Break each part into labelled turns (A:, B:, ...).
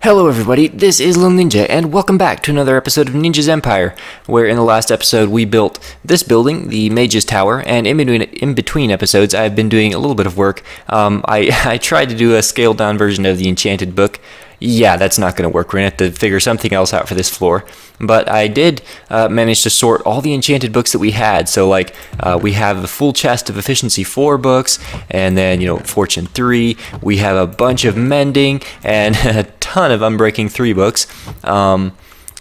A: Hello everybody, this is Little Ninja, and welcome back to another episode of Ninja's Empire, where in the last episode we built this building, the Mage's Tower, and in between episodes I've been doing a little bit of work. I tried to do a scaled down version of the Enchanted Book. Yeah, that's not going to work. We're going to have to figure something else out for this floor. But I did manage to sort all the enchanted books that we had. So, we have the full chest of Efficiency 4 books, and then, Fortune 3. We have a bunch of Mending, and a ton of Unbreaking 3 books.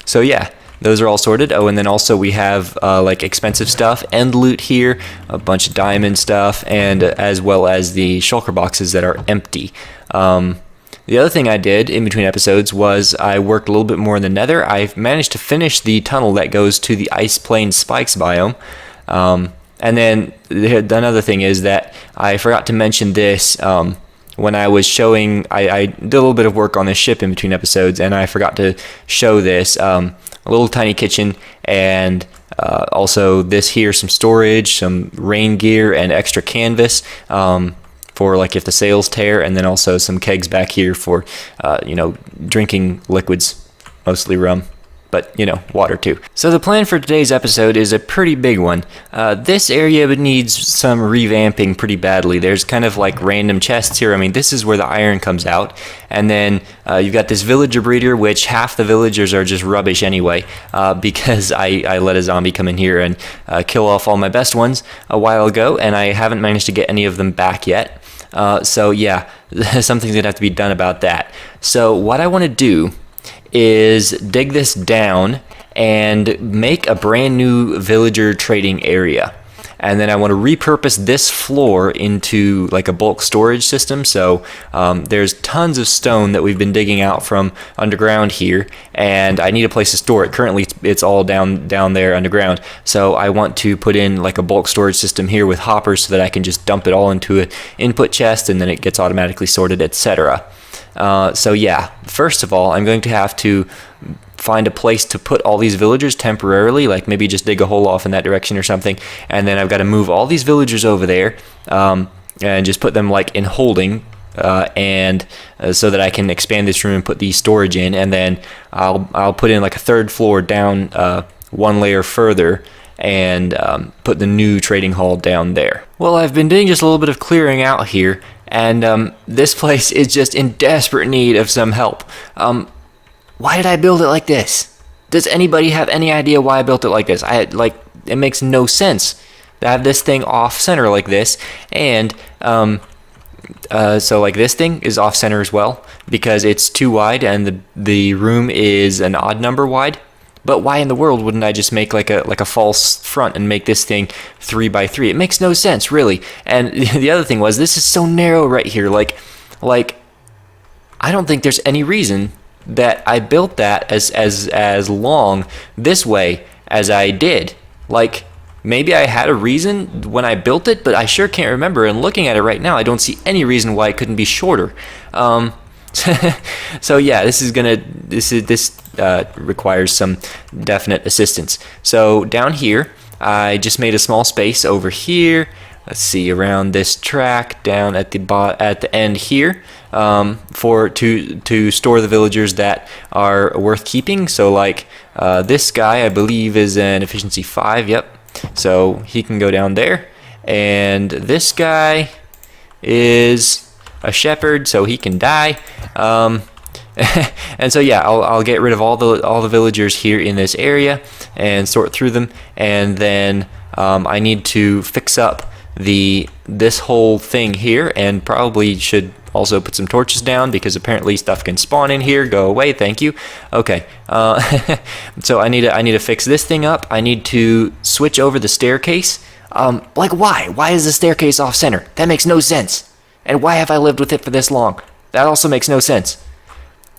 A: So, yeah. Those are all sorted. Oh, and then also we have expensive stuff, end loot here, a bunch of diamond stuff, and as well as the shulker boxes that are empty. The other thing I did in between episodes was I worked a little bit more in the nether. I managed to finish the tunnel that goes to the Ice Plain Spikes biome. And then another thing is that I forgot to mention this when I was showing, I did a little bit of work on this ship in between episodes, and I forgot to show this, a little tiny kitchen, and also this here, some storage, some rain gear, and extra canvas. For if the sails tear, and then also some kegs back here for, drinking liquids, mostly rum, but, water too. So the plan for today's episode is a pretty big one. This area needs some revamping pretty badly. There's kind of random chests here. I mean, this is where the iron comes out, and then you've got this villager breeder, which half the villagers are just rubbish anyway, because I let a zombie come in here and kill off all my best ones a while ago, and I haven't managed to get any of them back yet. So yeah, something's gonna have to be done about that. So what I want to do is dig this down and make a brand new villager trading area. And then I want to repurpose this floor into a bulk storage system. So there's tons of stone that we've been digging out from underground here, and I need a place to store it. Currently it's all down there underground. So I want to put in a bulk storage system here with hoppers so that I can just dump it all into an input chest, and then it gets automatically sorted, etc. So yeah, first of all, I'm going to have to find a place to put all these villagers temporarily, maybe just dig a hole off in that direction or something, and then I've got to move all these villagers over there, and just put them in holding, and so that I can expand this room and put the storage in, and then I'll put in a third floor down one layer further, and put the new trading hall down there. Well, I've been doing just a little bit of clearing out here, and this place is just in desperate need of some help. Why did I build it like this? Does anybody have any idea why I built it like this? It makes no sense to have this thing off center like this, and so this thing is off center as well because it's too wide, and the room is an odd number wide. But why in the world wouldn't I just make a false front and make this thing 3 by 3? It makes no sense, really. And the other thing was, this is so narrow right here. I don't think there's any reason that I built that as long this way as I did. Maybe I had a reason when I built it, but I sure can't remember. And looking at it right now, I don't see any reason why it couldn't be shorter. So yeah, this requires some definite assistance. So down here, I just made a small space over here. Let's see, around this track down at the end here, to store the villagers that are worth keeping. So this guy, I believe, is an efficiency 5. Yep. So he can go down there, and this guy is a shepherd, so he can die. And so yeah, I'll get rid of all the villagers here in this area and sort through them, and then I need to fix up this whole thing here, and probably should also put some torches down because apparently stuff can spawn in here. Go away, thank you. Okay, so I need to fix this thing up. I need to switch over the staircase. Why is the staircase off center? That makes no sense. And why have I lived with it for this long? That also makes no sense.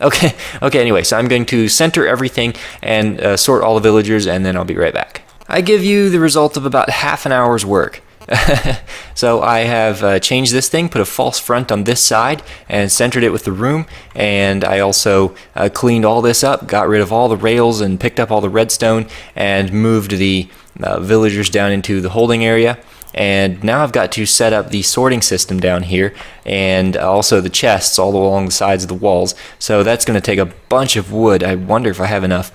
A: Okay, anyway, so I'm going to center everything and sort all the villagers, and then I'll be right back. I give you the result of about half an hour's work. So I have changed this thing, put a false front on this side, and centered it with the room, and I also cleaned all this up, got rid of all the rails, and picked up all the redstone, and moved the villagers down into the holding area. And now I've got to set up the sorting system down here, and also the chests all along the sides of the walls. So that's going to take a bunch of wood. I wonder if I have enough.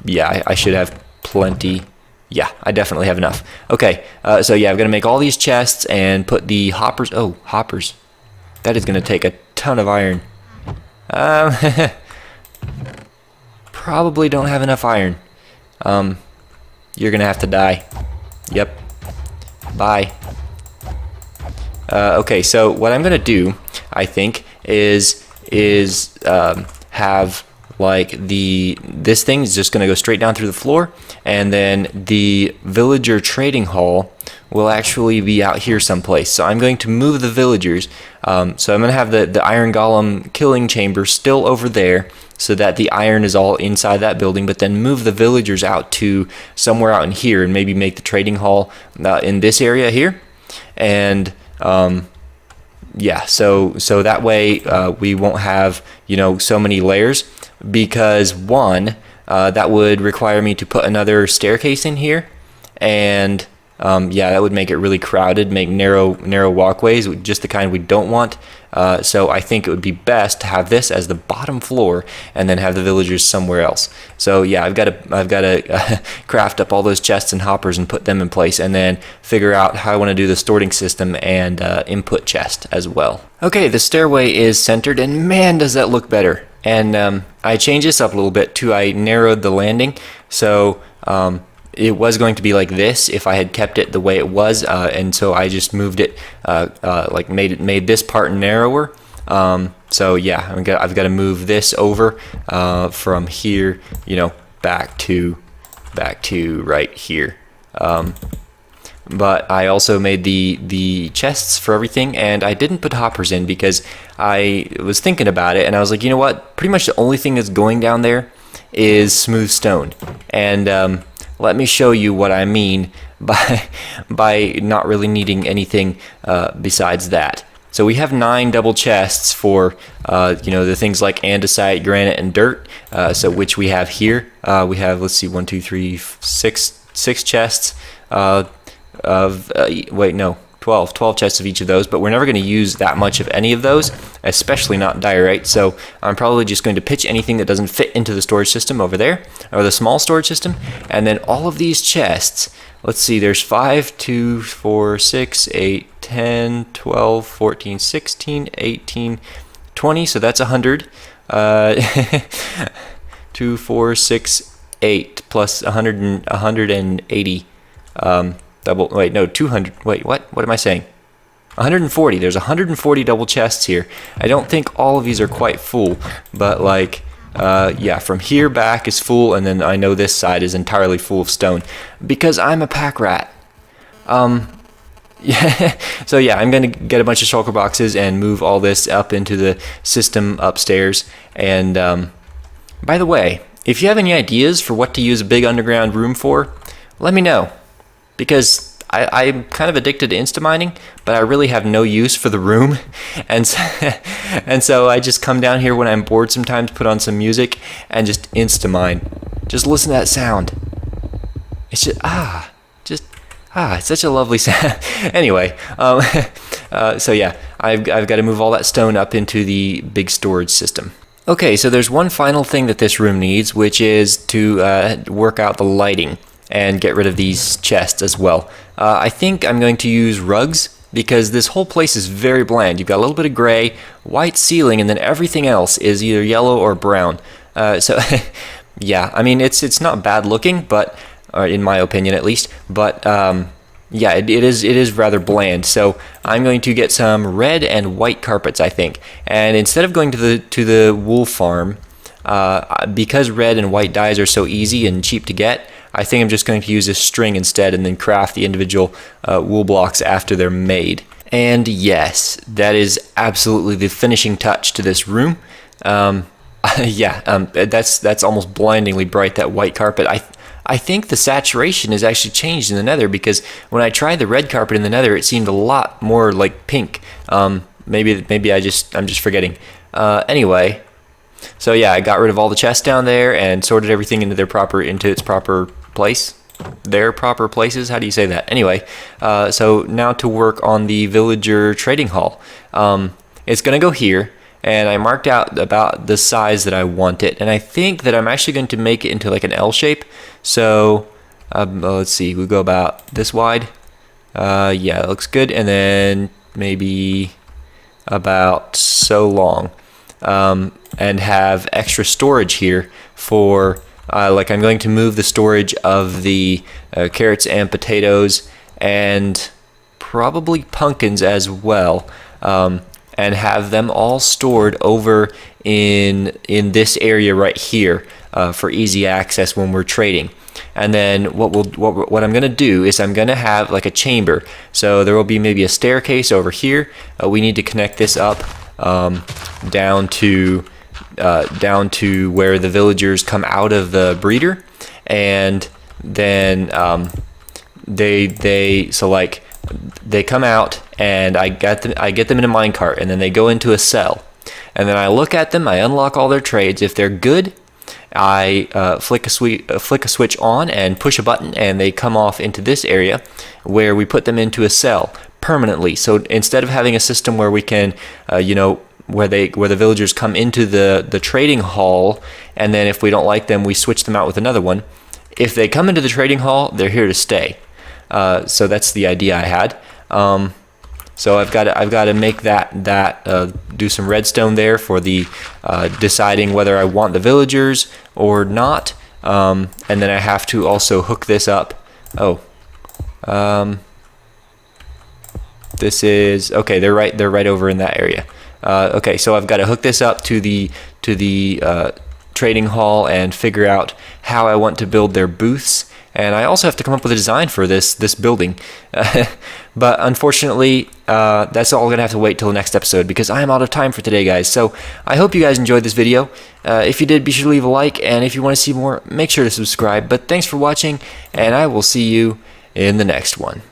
A: Yeah, I should have plenty. Yeah, I definitely have enough. Okay, so yeah, I'm going to make all these chests and put the hoppers. Oh, hoppers. That is going to take a ton of iron. Probably don't have enough iron. You're going to have to die. Yep. Bye. Okay, so what I'm going to do, I think, is have like this thing is just going to go straight down through the floor, and then the villager trading hall will actually be out here someplace. So I'm going to move the villagers. So I'm going to have the iron golem killing chamber still over there, so that the iron is all inside that building, but then move the villagers out to somewhere out in here, and maybe make the trading hall in this area here. And yeah, so that way we won't have, you know, so many layers, because one, that would require me to put another staircase in here, and yeah, that would make it really crowded, make narrow walkways, just the kind we don't want. So I think it would be best to have this as the bottom floor, and then have the villagers somewhere else. So yeah, I've got to craft up all those chests and hoppers and put them in place, and then figure out how I want to do the sorting system and input chest as well. Okay, the stairway is centered, and man, does that look better. And I changed this up a little bit too. I narrowed the landing, so it was going to be like this if I had kept it the way it was, and so I just moved it, like made this part narrower. So yeah, I've got to move this over from here, you know, back to right here. But I also made the chests for everything, and I didn't put hoppers in because I was thinking about it, and I was like, you know what? Pretty much the only thing that's going down there is smooth stone, and let me show you what I mean by not really needing anything besides that. So we have 9 double chests for you know, the things like andesite, granite, and dirt. So which we have here. We have, let's see, 1, 2, 3, 6 chests of wait, no, 12 chests of each of those, but we're never going to use that much of any of those, especially not diorite. So I'm probably just going to pitch anything that doesn't fit into the storage system over there, or the small storage system. And then all of these chests, let's see, there's 5, 2, 4, 6, 8, 10, 12, 14, 16, 18, 20, so that's 100. 2, 4, 6, 8 plus 100 180. Wait, no, 200. Wait, what am I saying? 140. There's 140 double chests here. I don't think all of these are quite full, but like, yeah, from here back is full, and then I know this side is entirely full of stone because I'm a pack rat. Yeah. So yeah, I'm gonna get a bunch of shulker boxes and move all this up into the system upstairs. And by the way, if you have any ideas for what to use a big underground room for, let me know. Because I'm kind of addicted to insta-mining, but I really have no use for the room. And so I just come down here when I'm bored sometimes, put on some music, and just insta-mine. Just listen to that sound. It's just, it's such a lovely sound. Anyway, so yeah, I've got to move all that stone up into the big storage system. Okay, so there's one final thing that this room needs, which is to work out the lighting and get rid of these chests as well. I think I'm going to use rugs, because this whole place is very bland. You've got a little bit of gray, white ceiling, and then everything else is either yellow or brown. So yeah, I mean, it's not bad looking, but in my opinion at least, but yeah, it is rather bland. So I'm going to get some red and white carpets, I think. And instead of going to the wool farm, because red and white dyes are so easy and cheap to get, I think I'm just going to use this string instead, and then craft the individual wool blocks after they're made. And yes, that is absolutely the finishing touch to this room. Yeah, that's almost blindingly bright, that white carpet. I think the saturation is actually changed in the nether, because when I tried the red carpet in the nether, it seemed a lot more like pink. Maybe I'm just forgetting. Anyway, so yeah, I got rid of all the chests down there and sorted everything into its proper place. their proper places. How do you say that? Anyway, so now to work on the villager trading hall. It's going to go here, and I marked out about the size that I want it, and I think that I'm actually going to make it into like an L shape. So let's see, we go about this wide. Yeah, it looks good, and then maybe about so long, and have extra storage here for like I'm going to move the storage of the carrots and potatoes and probably pumpkins as well, and have them all stored over in this area right here for easy access when we're trading. And then what I'm going to do is I'm going to have like a chamber. So there will be maybe a staircase over here. We need to connect this up down to where the villagers come out of the breeder, and then they come out, and I get them in a minecart, and then they go into a cell, and then I look at them. I unlock all their trades. If they're good, I flick a switch on and push a button, and they come off into this area where we put them into a cell permanently. So instead of having a system where we can, where the villagers come into the trading hall, and then if we don't like them, we switch them out with another one. If they come into the trading hall, they're here to stay. So that's the idea I had. So I've got to make that do some redstone there for the deciding whether I want the villagers or not, and then I have to also hook this up. This is okay. They're right over in that area. Okay, so I've got to hook this up to the trading hall and figure out how I want to build their booths. And I also have to come up with a design for this building. But unfortunately, that's all we're going to have to wait till the next episode, because I am out of time for today, guys. So I hope you guys enjoyed this video. If you did, be sure to leave a like. And if you want to see more, make sure to subscribe. But thanks for watching, and I will see you in the next one.